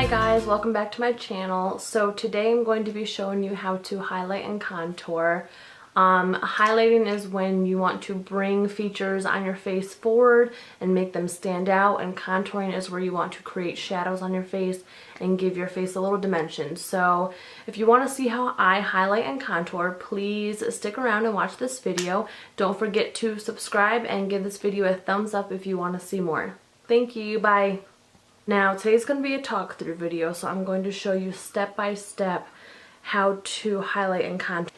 Hi guys, welcome back to my channel. So today I'm going to be showing you how to highlight and contour. Highlighting is when you want to bring features on your face forward and make them stand out, and contouring is where you want to create shadows on your face and give your face a little dimension. So if you want to see how I highlight and contour, please stick around and watch this video. Don't forget to subscribe and give this video a thumbs up if you want to see more. Thank you, bye. Now today's going to be a talk through video, so I'm going to show you step by step how to highlight and contour.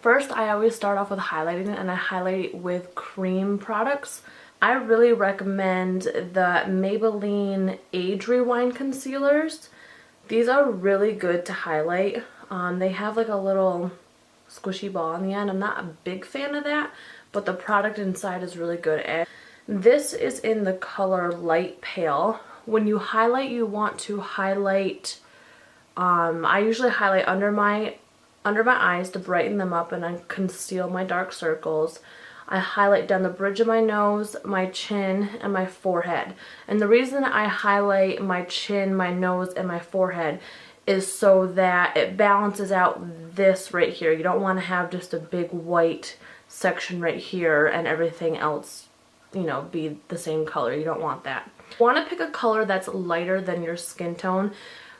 First, I always start off with highlighting, and I highlight with cream products. I really recommend the Maybelline Age Rewind concealers. These are really good to highlight. They have like a little squishy ball on the end. I'm not a big fan of that, but the product inside is really good. This is in the color Light Pale. When you highlight, you want to highlight, I usually highlight under my eyes to brighten them up and then conceal my dark circles. I highlight down the bridge of my nose, my chin, and my forehead. And the reason I highlight my chin, my nose, and my forehead is so that it balances out this right here. You don't want to have just a big white section right here and everything else, you know, be the same color. You don't want that. You want to pick a color that's lighter than your skin tone,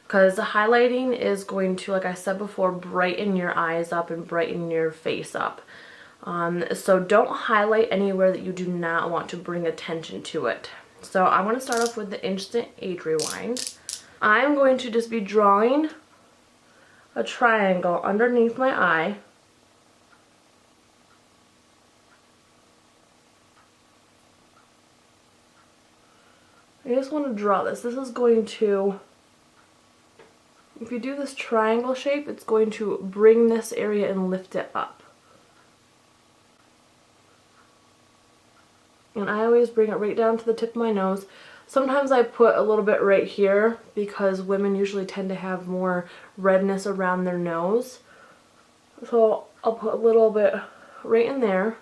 because the highlighting is going to, like I said before, brighten your eyes up and brighten your face up. So don't highlight anywhere that you do not want to bring attention to it. So I'm going to start off with the Instant Age Rewind. I'm going to just be drawing a triangle underneath my eye. I just want to draw this. This is going to, if you do this triangle shape, it's going to bring this area and lift it up. And I always bring it right down to the tip of my nose. Sometimes I put a little bit right here because women usually tend to have more redness around their nose. So I'll put a little bit right in there.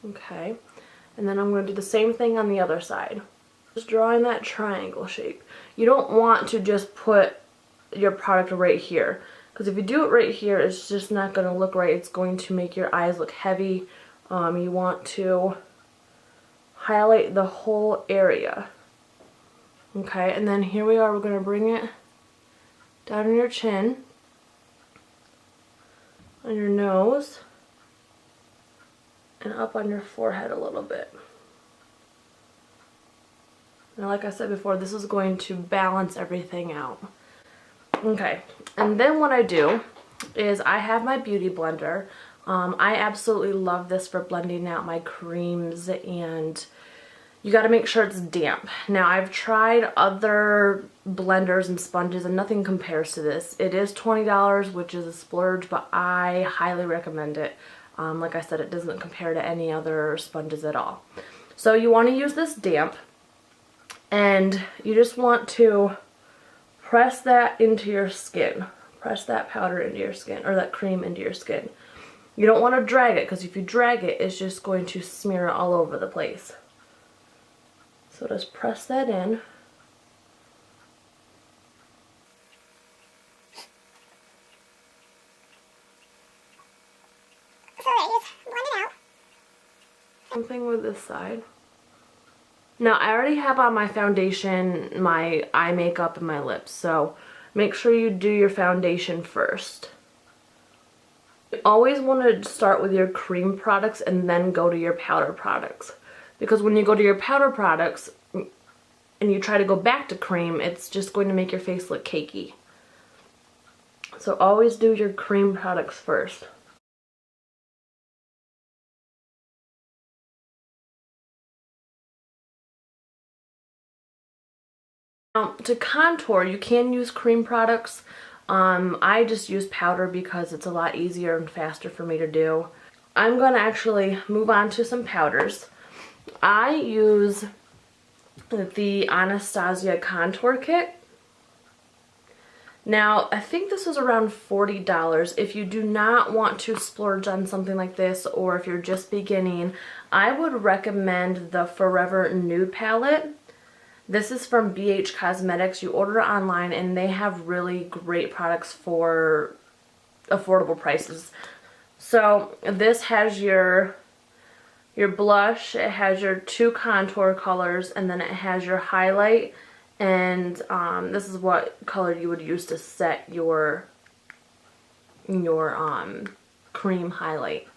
Okay. And then I'm going to do the same thing on the other side. Just drawing that triangle shape. You don't want to just put your product right here, because if you do it right here, it's just not going to look right. It's going to make your eyes look heavy. You want to highlight the whole area. Okay, and then here we are. We're going to bring it down on your chin, on your nose, and up on your forehead a little bit. And like I said before, this is going to balance everything out. Okay, and then what I do is I have my beauty blender. I absolutely love this for blending out my creams, and you got to make sure it's damp. Now, I've tried other blenders and sponges and nothing compares to this. It is $20, which is a splurge, but I highly recommend it. Like I said, it doesn't compare to any other sponges at all. So you want to use this damp, and you just want to press that into your skin. Press that powder into your skin, or that cream into your skin. You don't want to drag it, because if you drag it, it's just going to smear it all over the place. So just press that in. Something with this side. Now, I already have on my foundation, my eye makeup, and my lips, so make sure you do your foundation first. You always want to start with your cream products and then go to your powder products, because when you go to your powder products and you try to go back to cream, it's just going to make your face look cakey. So always do your cream products first. To contour, you can use cream products. I just use powder because it's a lot easier and faster for me to do. I'm going to actually move on to some powders. I use the Anastasia Contour Kit. Now, I think this was around $40. If you do not want to splurge on something like this, or if you're just beginning, I would recommend the Forever Nude Palette. This is from BH Cosmetics. You order it online and they have really great products for affordable prices. So this has your blush, it has your 2 contour colors, and then it has your highlight, and this is what color you would use to set your cream highlight.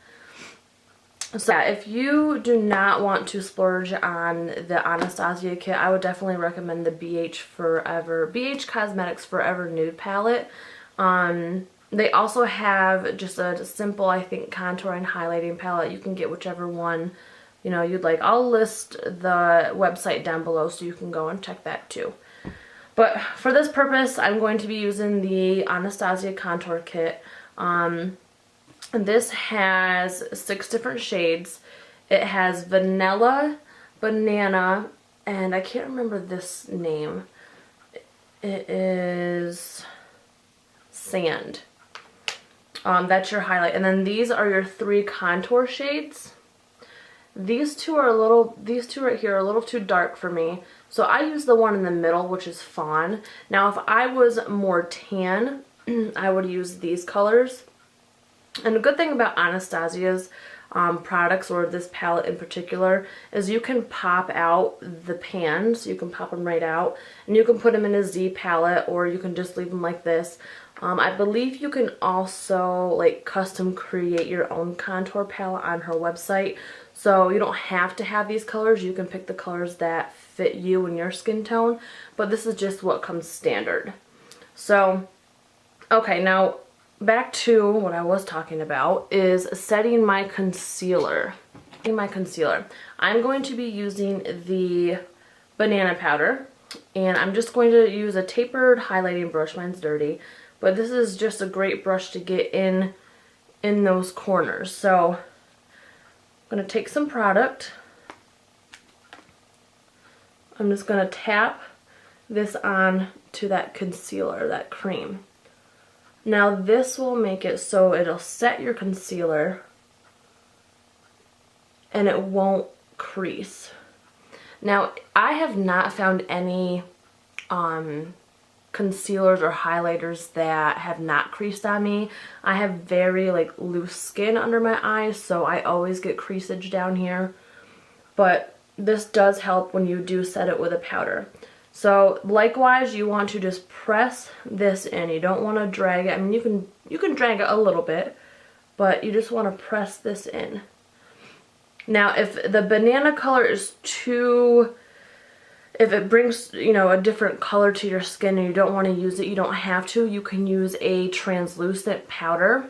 So yeah, if you do not want to splurge on the Anastasia kit, I would definitely recommend the BH Cosmetics Forever Nude palette. They also have just a simple, I think, contour and highlighting palette. You can get whichever one, you know, you'd like. I'll list the website down below so you can go and check that too. But for this purpose, I'm going to be using the Anastasia contour kit. This has 6 different shades. It has vanilla, banana, and I can't remember this name. It is sand. That's your highlight. And then these are your 3 contour shades. These two right here are a little too dark for me. So I use the one in the middle, which is fawn. Now if I was more tan, I would use these colors. And the good thing about Anastasia's products, or this palette in particular, is you can pop out the pans. You can pop them right out, and you can put them in a Z palette, or you can just leave them like this. I believe you can also like custom create your own contour palette on her website. So you don't have to have these colors. You can pick the colors that fit you and your skin tone. But this is just what comes standard. So, okay, now back to what I was talking about is setting my concealer. I'm going to be using the banana powder, and I'm just going to use a tapered highlighting brush. Mine's dirty, but this is just a great brush to get in those corners. So I'm going to take some product. I'm just going to tap this on to that concealer, that cream. Now this will make it so it'll set your concealer and it won't crease. Now I have not found any concealers or highlighters that have not creased on me. I have very like loose skin under my eyes, so I always get creasage down here. But this does help when you do set it with a powder. So likewise, you want to just press this in. You don't want to drag it. I mean, you can drag it a little bit, but you just want to press this in. Now, if the banana color is too, if it brings, you know, a different color to your skin and you don't want to use it, you don't have to. You can use a translucent powder,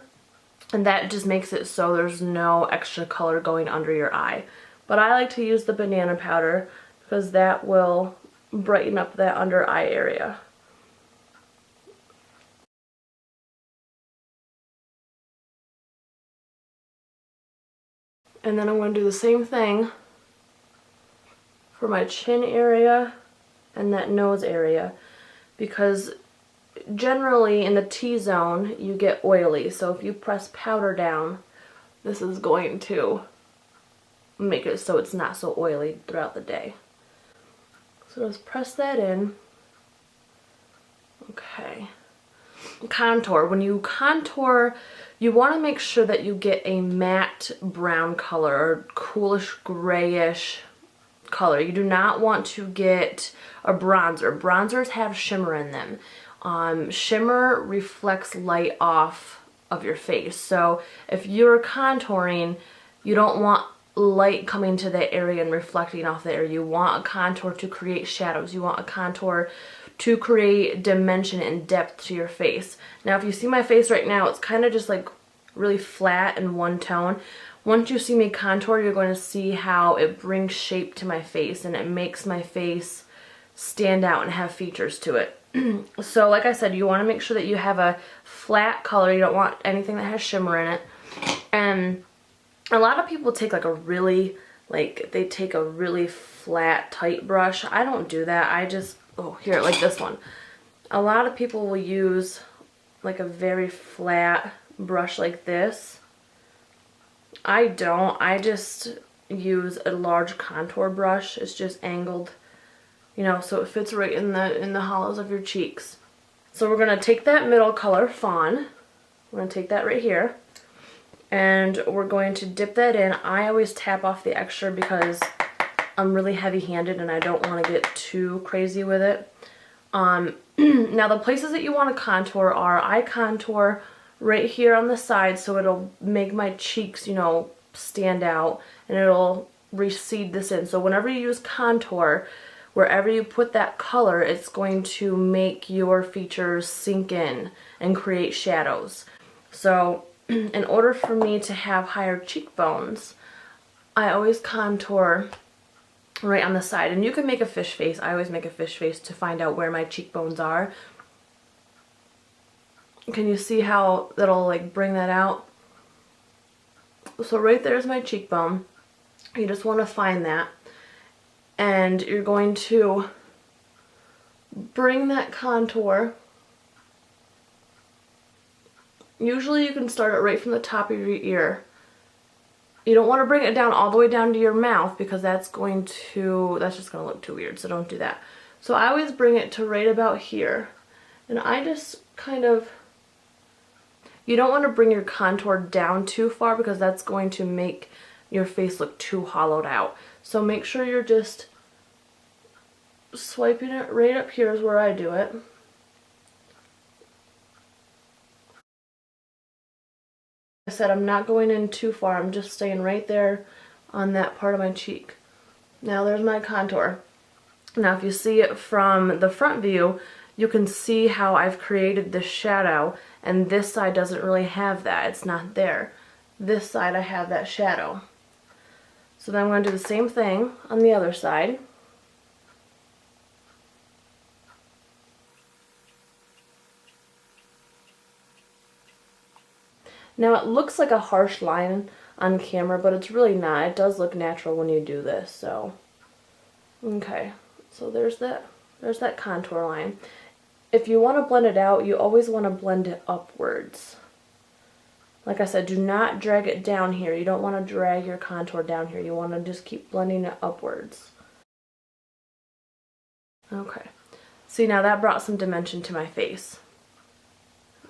and that just makes it so there's no extra color going under your eye. But I like to use the banana powder because that will brighten up that under eye area. And then I'm going to do the same thing for my chin area and that nose area, because generally in the T-zone you get oily. So if you press powder down, this is going to make it so it's not so oily throughout the day. So just press that in. Okay. Contour. When you contour, you want to make sure that you get a matte brown color or coolish grayish color. You do not want to get a bronzer. Bronzers have shimmer in them. Shimmer reflects light off of your face. So if you're contouring, you don't want light coming to that area and reflecting off the area. You want a contour to create shadows. You want a contour to create dimension and depth to your face. Now if you see my face right now, it's kind of just like really flat and one tone. Once you see me contour, you're going to see how it brings shape to my face and it makes my face stand out and have features to it. So like I said, you want to make sure that you have a flat color. You don't want anything that has shimmer in it. And a lot of people take like a really, they take a really flat, tight brush. I don't do that. I just, oh, here, like this one. A lot of people will use like a very flat brush like this. I don't. I just use a large contour brush. It's just angled you know, so it fits right in the hollows of your cheeks. So we're going to take that middle color, Fawn. We're going to take that right here, and we're going to dip that in. I always tap off the extra because I'm really heavy-handed and I don't want to get too crazy with it. Now the places that you want to contour are, I contour right here on the side so it'll make my cheeks, you know, stand out, and it'll recede this in. So whenever you use contour, wherever you put that color, it's going to make your features sink in and create shadows. So in order for me to have higher cheekbones, I always contour right on the side. And you can make a fish face. I always make a fish face to find out where my cheekbones are. Can you see how that'll like bring that out? So right there's my cheekbone. You just want to find that. And you're going to bring that contour. Usually you can start it right from the top of your ear. You don't want to bring it down all the way down to your mouth because that's just going to look too weird, so don't do that. So I always bring it to right about here. And I just kind of, you don't want to bring your contour down too far because that's going to make your face look too hollowed out. So make sure you're just swiping it right up here is where I do it. I said I'm not going in too far, I'm just staying right there on that part of my cheek. Now there's my contour. Now if you see it from the front view, you can see how I've created this shadow, and this side doesn't really have that. It's not there. This side I have that shadow. So then I'm going to do the same thing on the other side. Now it looks like a harsh line on camera, but it's really not. It does look natural when you do this, so. Okay, so there's that contour line. If you want to blend it out, you always want to blend it upwards. Like I said, do not drag it down here. You don't want to drag your contour down here. You want to just keep blending it upwards. Okay, see now that brought some dimension to my face.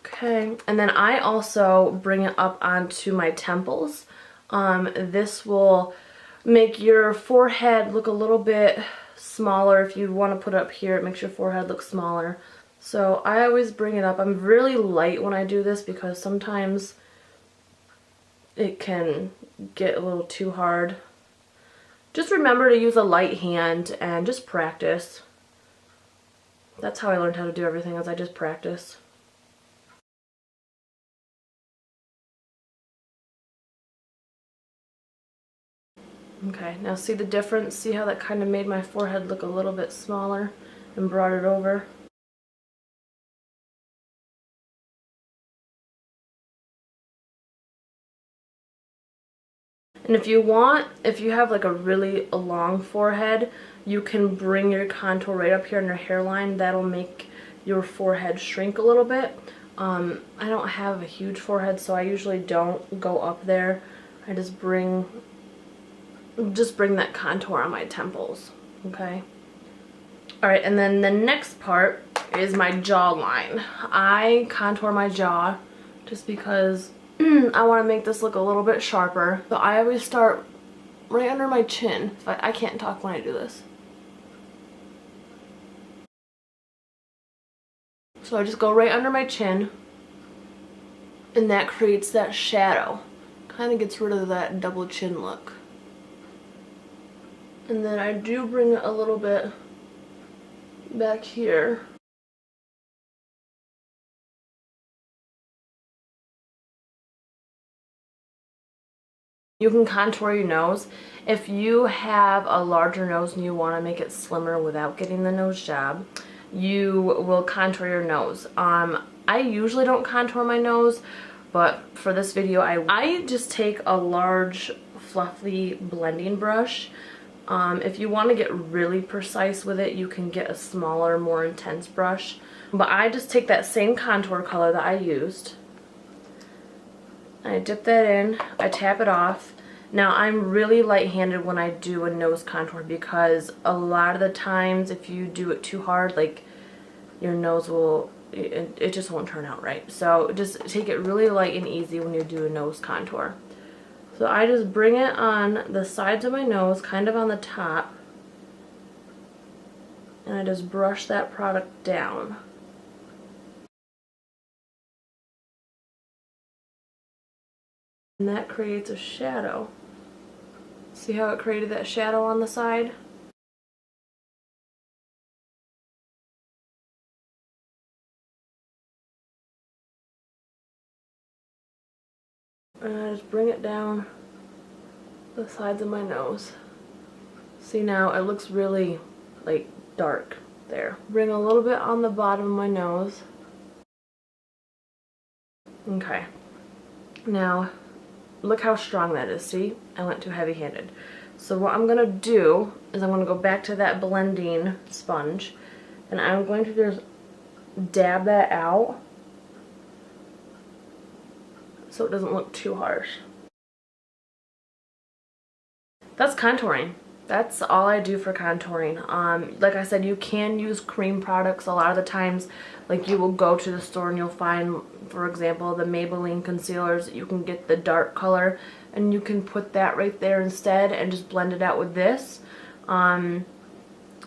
Okay, and then I also bring it up onto my temples. This will make your forehead look a little bit smaller. If you want to put it up here, it makes your forehead look smaller. So I always bring it up. I'm really light when I do this because sometimes it can get a little too hard. Just remember to use a light hand and just practice. That's how I learned how to do everything, is I just practice. Okay, now see the difference? See how that kind of made my forehead look a little bit smaller and brought it over? And if you have like a really long forehead, you can bring your contour right up here in your hairline. That'll make your forehead shrink a little bit. I don't have a huge forehead, so I usually don't go up there. I just bring that contour on my temples, okay? Alright, and then the next part is my jawline. I contour my jaw just because I want to make this look a little bit sharper. So I always start right under my chin. I can't talk when I do this. So I just go right under my chin, and that creates that shadow. Kind of gets rid of that double chin look. And then I do bring it a little bit back here. You can contour your nose. If you have a larger nose and you want to make it slimmer without getting the nose job, you will contour your nose. I usually don't contour my nose, but for this video I just take a large fluffy blending brush. If you want to get really precise with it, you can get a smaller, more intense brush. But I just take that same contour color that I used, I dip that in, I tap it off, Now I'm really light-handed when I do a nose contour because a lot of the times if you do it too hard, like your nose will, it just won't turn out right. So just take it really light and easy when you do a nose contour. So I just bring it on the sides of my nose, kind of on the top, and I just brush that product down. And that creates a shadow. See how it created that shadow on the side? And I just bring it down the sides of my nose. See, now it looks really like dark there. Bring a little bit on the bottom of my nose. Okay. Now, look how strong that is. See? I went too heavy-handed. So what I'm going to do is I'm going to go back to that blending sponge and I'm going to just dab that out so it doesn't look too harsh. That's contouring. That's all I do for contouring. Like I said, you can use cream products a lot of the times. Like you will go to the store and you'll find, for example, the Maybelline concealers. You can get the dark color and you can put that right there instead and just blend it out with this. But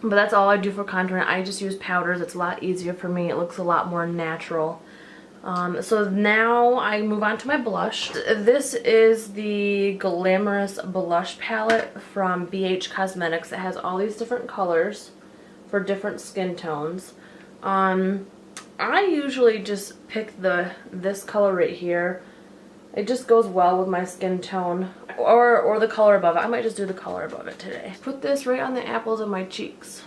that's all I do for contouring. I just use powders. It's a lot easier for me. It looks a lot more natural. So now I move on to my blush. This is the Glamorous Blush Palette from BH Cosmetics. It has all these different colors for different skin tones. I usually just pick this color right here. It just goes well with my skin tone. Or the color above it. I might just do the color above it today. Put this right on the apples of my cheeks.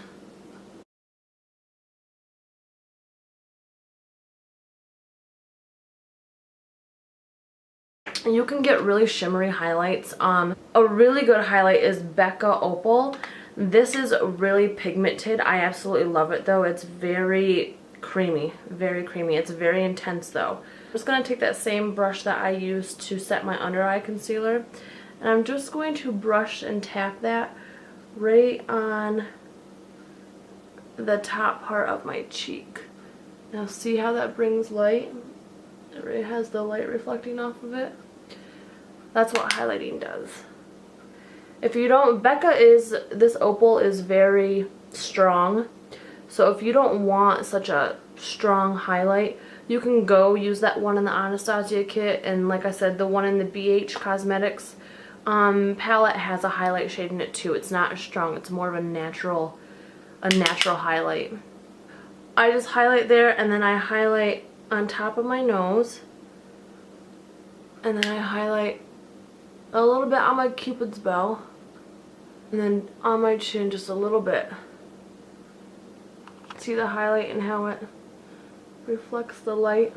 You can get really shimmery highlights. A really good highlight is Becca Opal. This is really pigmented. I absolutely love it though. It's very creamy, very creamy. It's very intense though. I'm just going to take that same brush that I used to set my under eye concealer and I'm just going to brush and tap that right on the top part of my cheek. Now see how that brings light? It really has the light reflecting off of it. That's what highlighting does. If you don't, this opal is very strong. So if you don't want such a strong highlight, you can go use that one in the Anastasia kit. And like I said, the one in the BH Cosmetics palette has a highlight shade in it too. It's not as strong. It's more of a natural highlight. I just highlight there and then I highlight on top of my nose. And then I highlight a little bit on my Cupid's bow. And then on my chin just a little bit. See the highlight and how it reflects the light?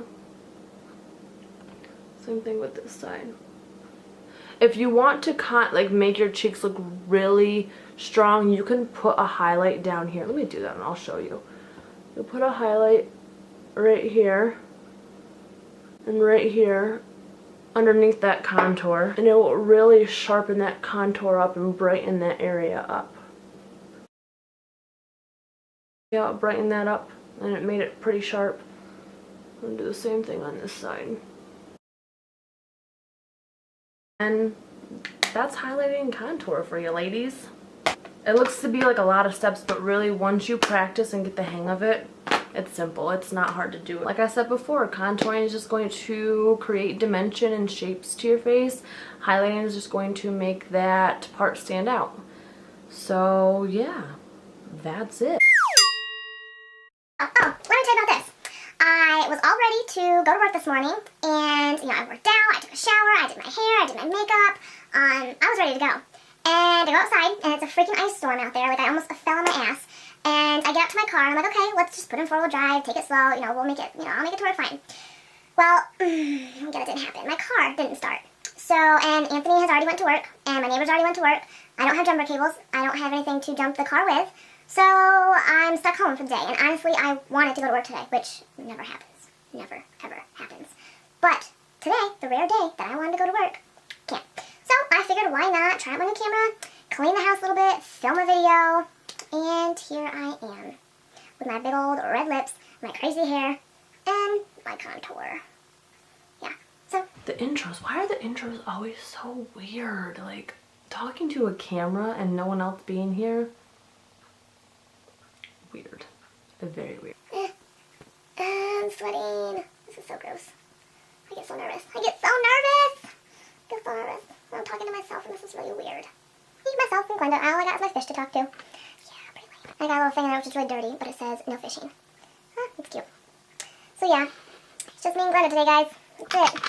Same thing with this side. If you want to make your cheeks look really strong, you can put a highlight down here. Let me do that and I'll show you. You'll put a highlight right here and right here underneath that contour, and it will really sharpen that contour up and brighten that area up. Yeah, it brightened that up and it made it pretty sharp. I'm going to do the same thing on this side. And that's highlighting and contour for you ladies. It looks to be like a lot of steps, but really once you practice and get the hang of it, it's simple. It's not hard to do. Like I said before, contouring is just going to create dimension and shapes to your face. Highlighting is just going to make that part stand out. So yeah, that's it. Oh, let me tell you about this. I was all ready to go to work this morning, and I worked out, I took a shower, I did my hair, I did my makeup. I was ready to go. And I go outside, and it's a freaking ice storm out there. Like, I almost fell on my ass. And I get out to my car, and I'm like, okay, let's just put in 4-wheel drive, take it slow, we'll make it, I'll make it to work fine. Well, again, it didn't happen. My car didn't start. So, and Anthony has already went to work, and my neighbors already went to work. I don't have jumper cables. I don't have anything to jump the car with. So, I'm stuck home for the day. And honestly, I wanted to go to work today, which never happens. Never, ever happens. But today, the rare day that I wanted to go to work, can't. So, So I figured why not try out my new camera, clean the house a little bit, film a video, and here I am with my big old red lips, my crazy hair, and my contour. Yeah, so. The intros, why are the intros always so weird? Like, talking to a camera and no one else being here? Weird. Very weird. I'm sweating. This is so gross. I get so nervous. I get so nervous! I get so nervous. I'm talking to myself and this is really weird. Me, myself, and Glenda. All I got is my fish to talk to. Yeah, pretty lame. I got a little thing in there which is really dirty, but it says no fishing. Huh, it's cute. So yeah, it's just me and Glenda today, guys. That's it.